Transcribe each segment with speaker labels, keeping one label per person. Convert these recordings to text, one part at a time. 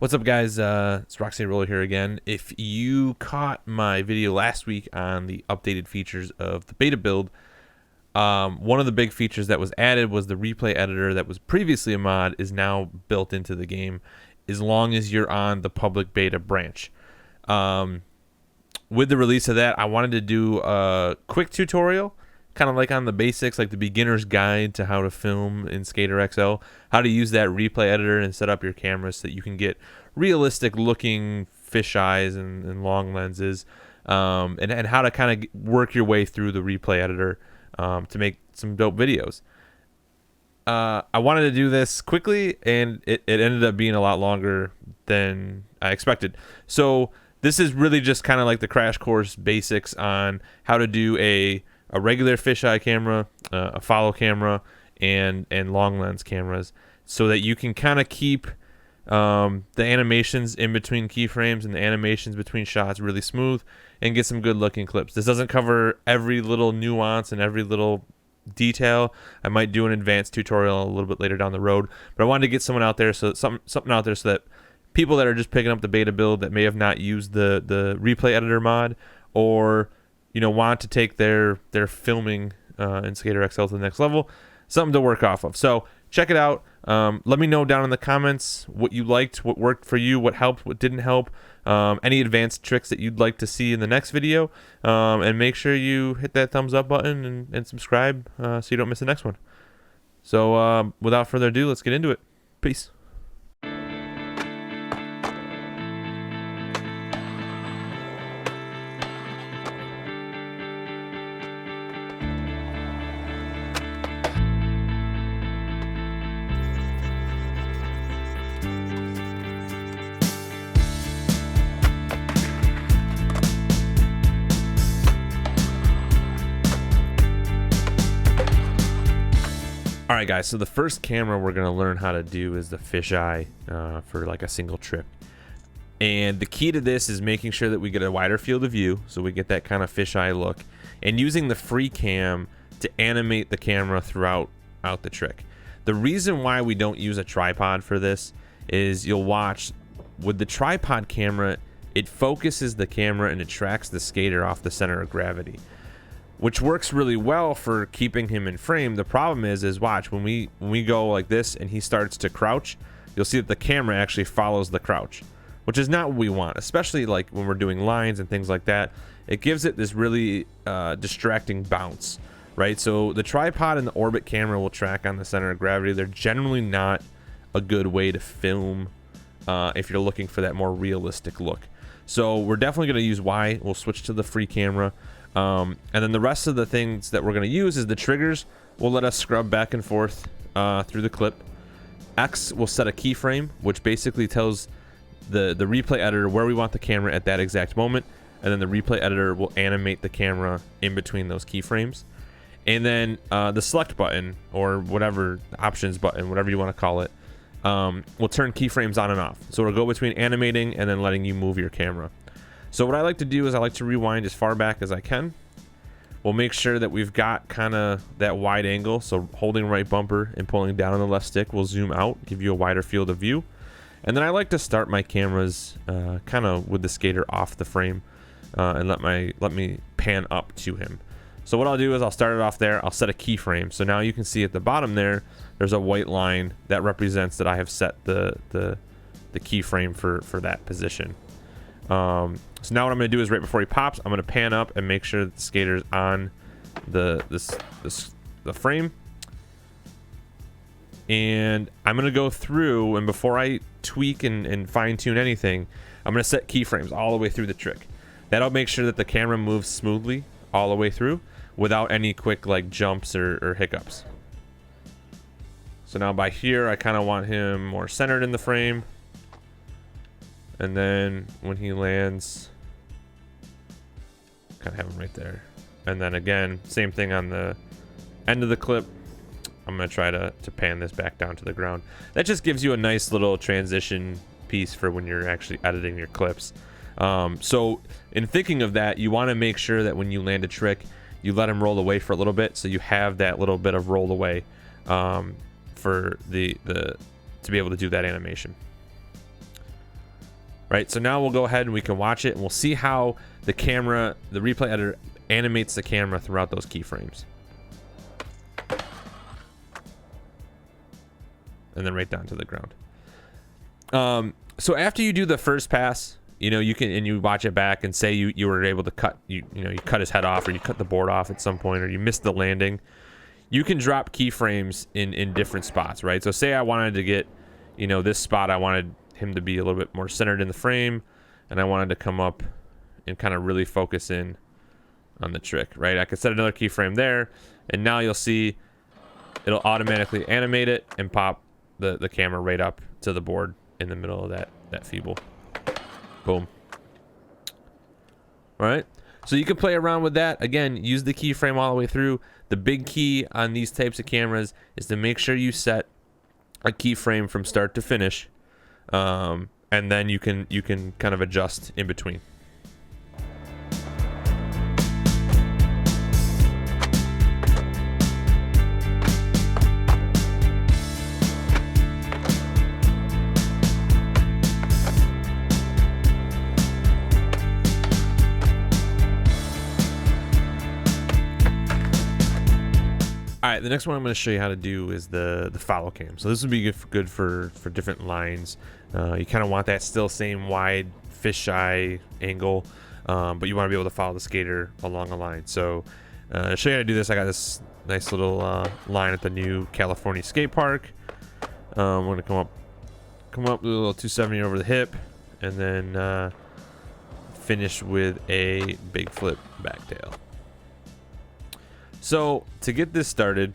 Speaker 1: What's up, guys? It's Roxy Roller here again. If you caught my video last week on the updated features of the beta build, one of the big features that was added was the replay editor that was previously a mod is now built into the game as long as you're on the public beta branch. With the release of that, I wanted to do a quick tutorial, kind of like on the basics, like the beginner's guide to how to film in SkaterXL, how to use that replay editor and set up your camera so that you can get realistic looking fisheyes and long lenses, and how to kind of work your way through the replay editor to make some dope videos. I wanted to do this quickly, and it ended up being a lot longer than I expected. So this is really just kind of like the crash course basics on how to do a regular fisheye camera, a follow camera, and long lens cameras, so that you can kind of keep the animations in between keyframes and the animations between shots really smooth and get some good looking clips. This doesn't cover every little nuance and every little detail. I might do an advanced tutorial a little bit later down the road, but I wanted to get someone out there, so something out there so that people that are just picking up the beta build that may have not used the replay editor mod, or want to take their filming in SkaterXL to the next level, something to work off of. So check it out. Let me know down in the comments what you liked, what worked for you, what helped, what didn't help, any advanced tricks that you'd like to see in the next video, and make sure you hit that thumbs up button and subscribe so you don't miss the next one. So without further ado, let's get into it. Peace. Alright guys, so the first camera we're going to learn how to do is the fisheye for like a single trip. And the key to this is making sure that we get a wider field of view, so we get that kind of fisheye look, and using the free cam to animate the camera throughout the trick. The reason why we don't use a tripod for this is, you'll watch, with the tripod camera, it focuses the camera and it tracks the skater off the center of gravity, which works really well for keeping him in frame. The problem is watch, when we go like this and he starts to crouch, you'll see that the camera actually follows the crouch, which is not what we want, especially like when we're doing lines and things like that. It gives it this really distracting bounce, right? So the tripod and the orbit camera will track on the center of gravity. They're generally not a good way to film if you're looking for that more realistic look. So we're definitely going to use Y. We'll switch to the free camera. And then the rest of the things that we're going to use is the triggers will let us scrub back and forth through the clip. X will set a keyframe, which basically tells the replay editor where we want the camera at that exact moment, and then the replay editor will animate the camera in between those keyframes. And then the select button, or whatever, options button, whatever you want to call it, will turn keyframes on and off. So it'll go between animating and then letting you move your camera. So what I like to do is I like to rewind as far back as I can. We'll make sure that we've got kind of that wide angle, so holding right bumper and pulling down on the left stick will zoom out, give you a wider field of view. And then I like to start my cameras kind of with the skater off the frame and let me pan up to him. So what I'll do is I'll start it off there. I'll set a keyframe. So now you can see at the bottom there's a white line that represents that I have set the keyframe for that position. So now what I'm going to do is right before he pops, I'm going to pan up and make sure that the skater's on the frame. And I'm going to go through, and before I tweak and fine tune anything, I'm going to set keyframes all the way through the trick. That'll make sure that the camera moves smoothly all the way through without any quick like jumps or hiccups. So now by here, I kind of want him more centered in the frame. And then when he lands, kind of have him right there. And then again, same thing on the end of the clip. I'm going to try to pan this back down to the ground. That just gives you a nice little transition piece for when you're actually editing your clips. So in thinking of that, you want to make sure that when you land a trick, you let him roll away for a little bit, so you have that little bit of roll away for the to be able to do that animation. right? So now we'll go ahead and we can watch it, and we'll see how the camera, the replay editor, animates the camera throughout those keyframes. And then right down to the ground. So after you do the first pass, you know, you can, and you watch it back and say you were able to cut, you know, you cut his head off, or you cut the board off at some point, or you missed the landing. You can drop keyframes in different spots, right? So say I wanted to get, you know, this spot, I wanted him to be a little bit more centered in the frame, and I wanted to come up and kind of really focus in on the trick, right? I could set another keyframe there, and now you'll see it'll automatically animate it and pop the camera right up to the board in the middle of that feeble. Boom. All right. So you can play around with that. Again, use the keyframe all the way through. The big key on these types of cameras is to make sure you set a keyframe from start to finish, and then you can kind of adjust in between. All right, the next one I'm going to show you how to do is the follow cam. So this would be good for different lines. You kind of want that still same wide fisheye angle, but you want to be able to follow the skater along a line. So to show you how to do this, I got this nice little line at the new California skate park. I'm going to come up with a little 270 over the hip, and then finish with a big flip back tail. So to get this started,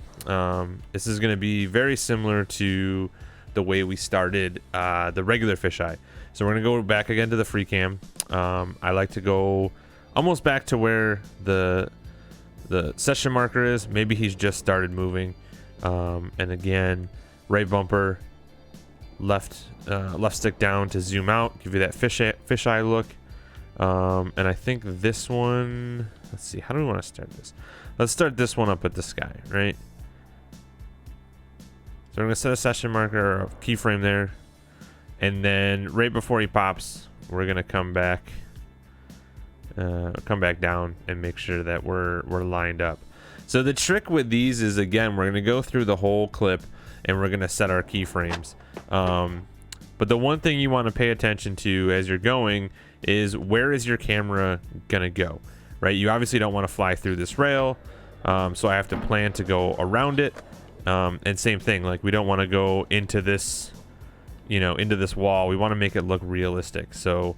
Speaker 1: this is going to be very similar to the way we started the regular fisheye. So we're going to go back again to the free cam. I like to go almost back to where the session marker is. Maybe he's just started moving. And again, right bumper, left stick down to zoom out, give you that fisheye look. And I think this one, let's see, how do we want to start this? Let's start this one up at the sky, right? So we're going to set a session marker or a keyframe there. And then right before he pops, we're going to come back down and make sure that we're lined up. So the trick with these is, again, we're going to go through the whole clip and we're going to set our keyframes. But the one thing you want to pay attention to as you're going is, where is your camera going to go? Right, you obviously don't want to fly through this rail, so I have to plan to go around it. And same thing, like we don't want to go into this, you know, into this wall. We want to make it look realistic. So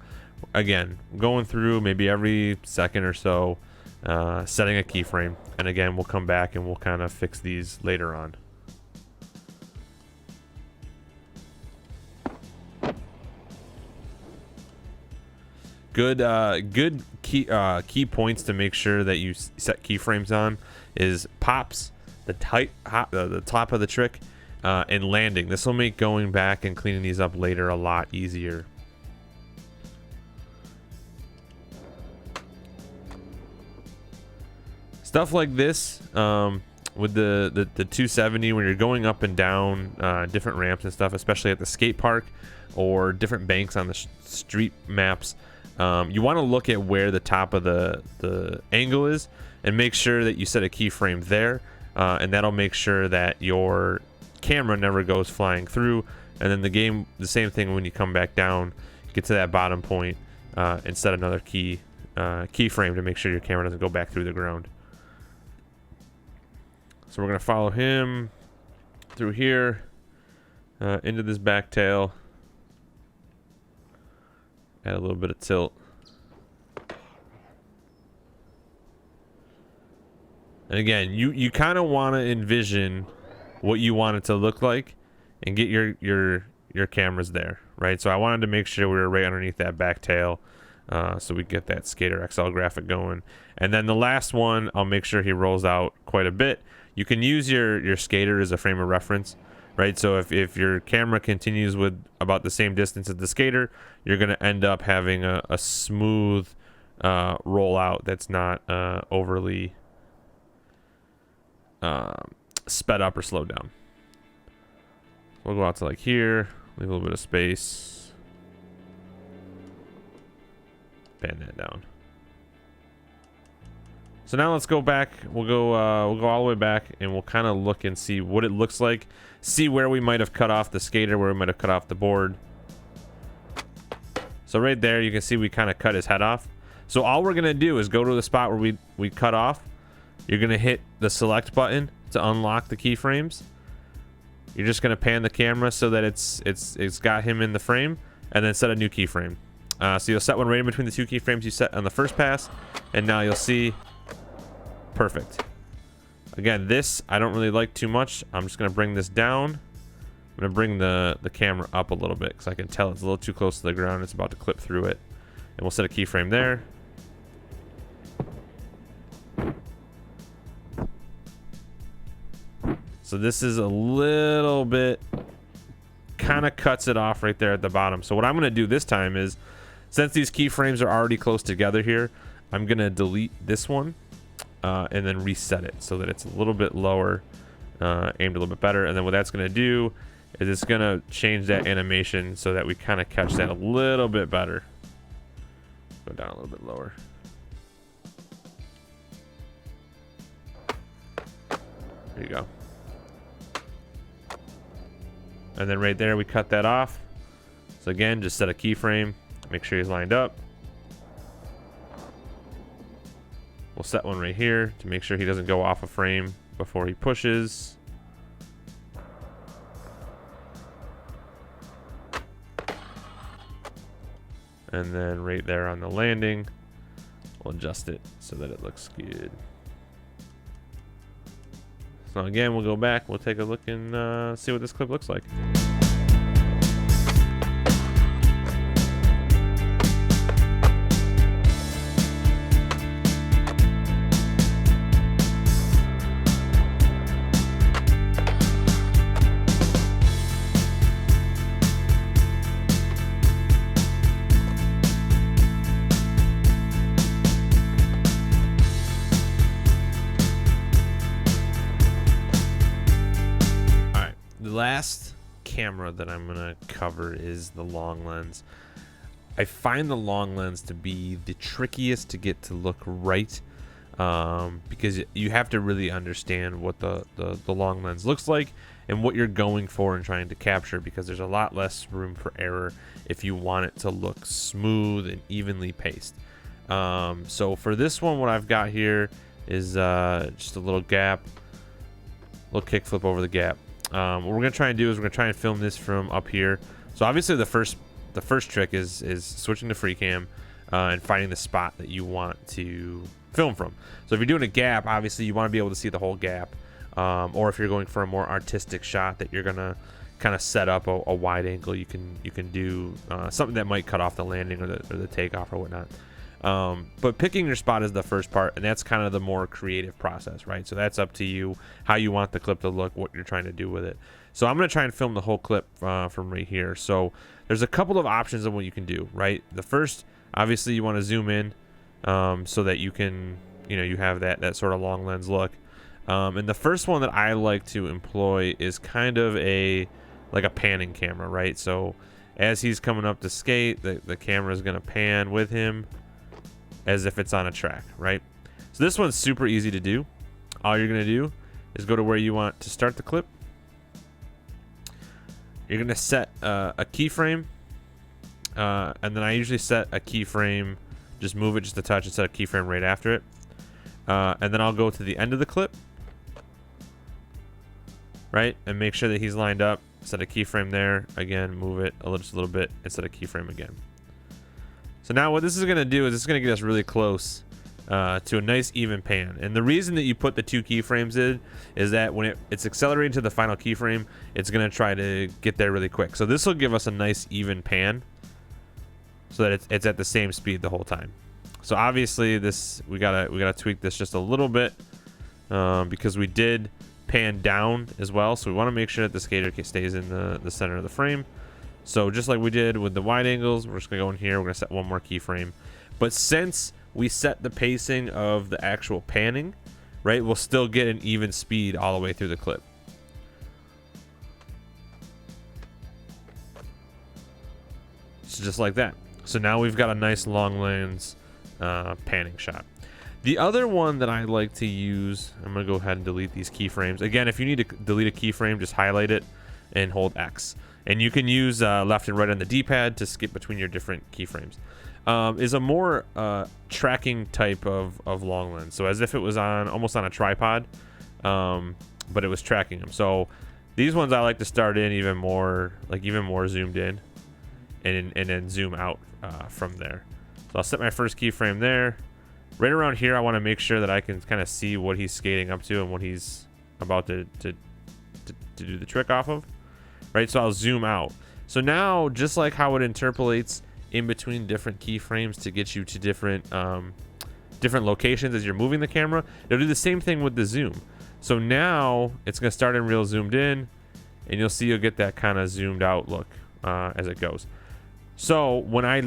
Speaker 1: again, going through maybe every second or so, setting a keyframe, and again, we'll come back and we'll kind of fix these later on. Good key points to make sure that you set keyframes on is pops, the top of the trick, and landing. This will make going back and cleaning these up later a lot easier. Stuff like this, with the 270, when you're going up and down different ramps and stuff, especially at the skate park or different banks on the street maps. You want to look at where the top of the angle is and make sure that you set a keyframe there, and that'll make sure that your camera never goes flying through. And then the same thing when you come back down, get to that bottom point, and set another keyframe to make sure your camera doesn't go back through the ground. So we're going to follow him through here, into this back tail. Add a little bit of tilt. And again, you kind of want to envision what you want it to look like and get your cameras there, right? So I wanted to make sure we were right underneath that back tail, so we get that SkaterXL graphic going. And then the last one, I'll make sure he rolls out quite a bit. You can use your skater as a frame of reference, right? So if your camera continues with about the same distance as the skater, you're going to end up having a smooth rollout that's not overly sped up or slowed down. We'll go out to like here, leave a little bit of space. Pan that down. So now let's go back. We'll go all the way back, and we'll kind of look and see what it looks like. See where we might have cut off the skater, where we might have cut off the board. So right there, you can see we kind of cut his head off. So all we're gonna do is go to the spot where we cut off. You're gonna hit the select button to unlock the keyframes. You're just gonna pan the camera so that it's got him in the frame, and then set a new keyframe. So you'll set one right in between the two keyframes you set on the first pass, and now you'll see. Perfect. Again, this I don't really like too much. I'm just gonna bring this down. I'm gonna bring the camera up a little bit because I can tell it's a little too close to the ground. It's about to clip through it, and we'll set a keyframe there. So this is a little bit, kind of cuts it off right there at the bottom. So what I'm gonna do this time is, since these keyframes are already close together here, I'm gonna delete this one. And then reset it so that it's a little bit lower, aimed a little bit better. And then what that's going to do is it's going to change that animation so that we kind of catch that a little bit better. Go down a little bit lower. There you go. And then right there, we cut that off. So again, just set a keyframe, make sure he's lined up. We'll set one right here to make sure he doesn't go off a frame before he pushes. And then right there on the landing, we'll adjust it so that it looks good. So again, we'll go back, we'll take a look and see what this clip looks like. Last camera that I'm gonna cover is the long lens. I find the long lens to be the trickiest to get to look right, because you have to really understand what the long lens looks like and what you're going for and trying to capture, because there's a lot less room for error if you want it to look smooth and evenly paced. So for this one, what I've got here is just a little gap, little kickflip over the gap. What we're gonna try and do is we're gonna try and film this from up here. So obviously the first trick is switching to free cam and finding the spot that you want to film from. So if you're doing a gap, obviously you want to be able to see the whole gap, or if you're going for a more artistic shot that you're gonna kind of set up a wide angle, you can do something that might cut off the landing or the takeoff or whatnot. But picking your spot is the first part, and that's kind of the more creative process, right? So that's up to you, how you want the clip to look, what you're trying to do with it. So I'm going to try and film the whole clip from right here. So there's a couple of options of what you can do, right? The first, obviously you want to zoom in so that you can, you have that sort of long lens look. And the first one that I like to employ is kind of like a panning camera, right? So as he's coming up to skate, the camera is going to pan with him as if it's on a track, right? So this one's super easy to do. All you're gonna do is go to where you want to start the clip. You're gonna set a keyframe, and then I usually set a keyframe, just move it just a touch and set a keyframe right after it. And then I'll go to the end of the clip, right? And make sure that he's lined up, set a keyframe there, again, move it just a little bit and set a keyframe again. So now what this is going to do is it's going to get us really close to a nice even pan. And the reason that you put the two keyframes in is that when it's accelerating to the final keyframe, it's going to try to get there really quick. So this will give us a nice even pan so that it's at the same speed the whole time. So obviously this we gotta tweak this just a little bit because we did pan down as well. So we want to make sure that the skater stays in the center of the frame. So just like we did with the wide angles, we're just gonna go in here, we're gonna set one more keyframe. But since we set the pacing of the actual panning, right, we'll still get an even speed all the way through the clip. So just like that. So now we've got a nice long lens panning shot. The other one that I like to use, I'm going to go ahead and delete these keyframes. Again, if you need to delete a keyframe, just highlight it and hold X. And you can use left and right on the D-pad to skip between your different keyframes. Is a more tracking type of long lens. So as if it was almost on a tripod, but it was tracking them. So these ones I like to start in even more zoomed in, and then zoom out from there. So I'll set my first keyframe there. Right around here, I want to make sure that I can kind of see what he's skating up to and what he's about to do the trick off of. Right, so I'll zoom out. So now, just like how it interpolates in between different keyframes to get you to different locations as you're moving the camera, it'll do the same thing with the zoom. So now it's going to start in real zoomed in, and you'll get that kind of zoomed out look as it goes. So when I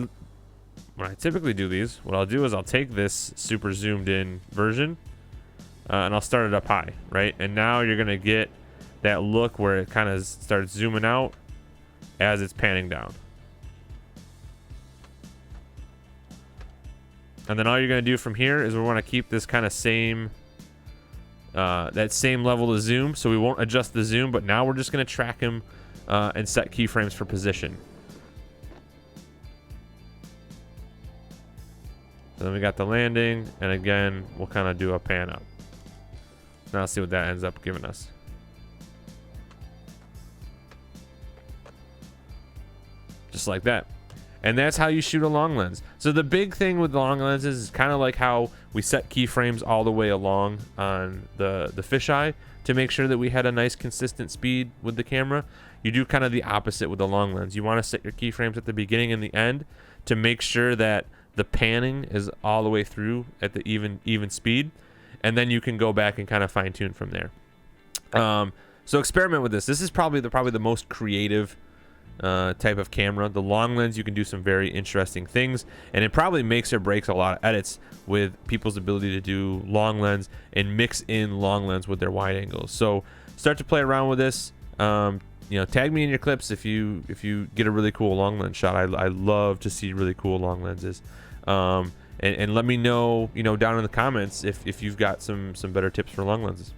Speaker 1: typically do these, what I'll do is I'll take this super zoomed in version and I'll start it up high, right? And now you're going to get that look where it kind of starts zooming out as it's panning down. And then all you're going to do from here is we want to keep this kind of same that same level of zoom, so we won't adjust the zoom, but now we're just going to track him and set keyframes for position. So then we got the landing, and again, we'll kind of do a pan up. Now let's see what that ends up giving us. Just like that. And that's how you shoot a long lens. So the big thing with long lenses is kind of like how we set keyframes all the way along on the fisheye to make sure that we had a nice consistent speed with the camera. You do kind of the opposite with the long lens. You want to set your keyframes at the beginning and the end to make sure that the panning is all the way through at the even speed, and then you can go back and kind of fine tune from there. So experiment with this. This is probably the most creative type of camera. The long lens, you can do some very interesting things, and it probably makes or breaks a lot of edits with people's ability to do long lens and mix in long lens with their wide angles. So start to play around with this. Tag me in your clips if you get a really cool long lens shot. I love to see really cool long lenses. And let me know, down in the comments if you've got some better tips for long lenses.